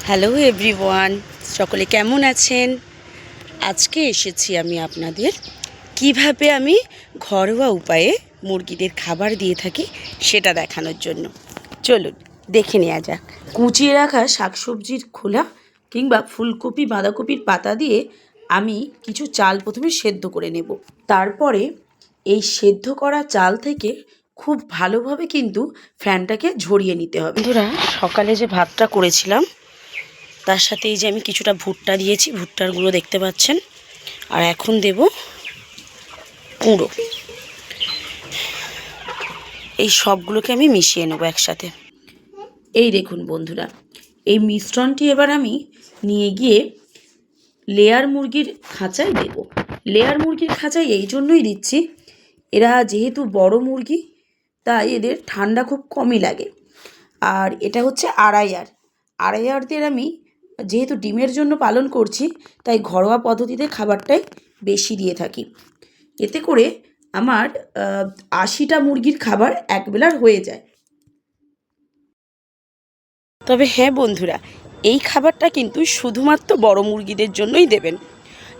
Hello everyone, সকলে কেমন আছেন? আজকে এসেছি আমি আপনাদের কিভাবে আমি ঘরোয়া উপায়ে মুরগিদের খাবার দিয়ে থাকি সেটা দেখানোর জন্য। চলুন দেখে নেওয়া যাক। কুচিয়ে রাখা শাকসবজির খোলা কিংবা ফুলকপি বাঁধাকপির পাতা দিয়ে আমি কিছু চাল প্রথমে সেদ্ধ করে নেব। তারপরে এই সেদ্ধ করা চাল থেকে খুব ভালোভাবে কিন্তু ফ্যানটাকে ঝরিয়ে নিতে হবে। বন্ধুরা, সকালে যে ভাতটা করেছিলাম তার সাথে এই যে আমি কিছুটা ভুট্টা দিয়েছি, ভুট্টার গুঁড়ো দেখতে পাচ্ছেন। আর এখন দেব কুঁড়ো। এই সবগুলোকে আমি মিশিয়ে নেব একসাথে। এই দেখুন বন্ধুরা, এই মিশ্রণটি এবার আমি নিয়ে গিয়ে লেয়ার মুরগির খাঁচায় দেব। লেয়ার মুরগির খাঁচায় এই জন্যই দিচ্ছি, এরা যেহেতু বড় মুরগি তাই এদের ঠান্ডা খুব কমই লাগে। আর এটা হচ্ছে আড়াইয়ারদের আমি যেহেতু ডিমের জন্য পালন করছি তাই ঘরোয়া পদ্ধতিতে খাবারটাই বেশি দিয়ে থাকি। এতে করে আমার 80টা মুরগির খাবার একবেলার হয়ে যায়। তবে হ্যাঁ বন্ধুরা, এই খাবারটা কিন্তু শুধুমাত্র বড় মুরগিদের জন্যই দেবেন।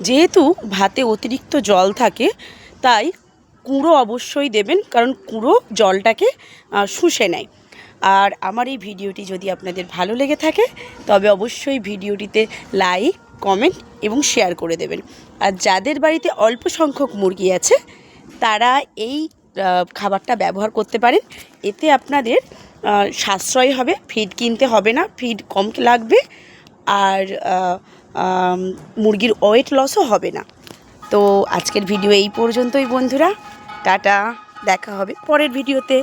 যেহেতু ভাতে অতিরিক্ত জল থাকে তাই কুঁড়ো অবশ্যই দেবেন, কারণ কুঁড়ো জলটাকে শুষে নেয়। আর আমার এই ভিডিওটি যদি আপনাদের ভালো লেগে থাকে তবে অবশ্যই ভিডিওটিতে লাইক, কমেন্ট এবং শেয়ার করে দেবেন। আর যাদের বাড়িতে অল্প সংখ্যক মুরগি আছে তারা এই খাবারটা ব্যবহার করতে পারেন। এতে আপনাদের সাশ্রয় হবে, ফিড কিনতে হবে না, ফিড কম লাগবে, আর মুরগির ওয়েট লসও হবে না। তো আজকের ভিডিও এই পর্যন্তই বন্ধুরা, টাটা, দেখা হবে পরের ভিডিওতে।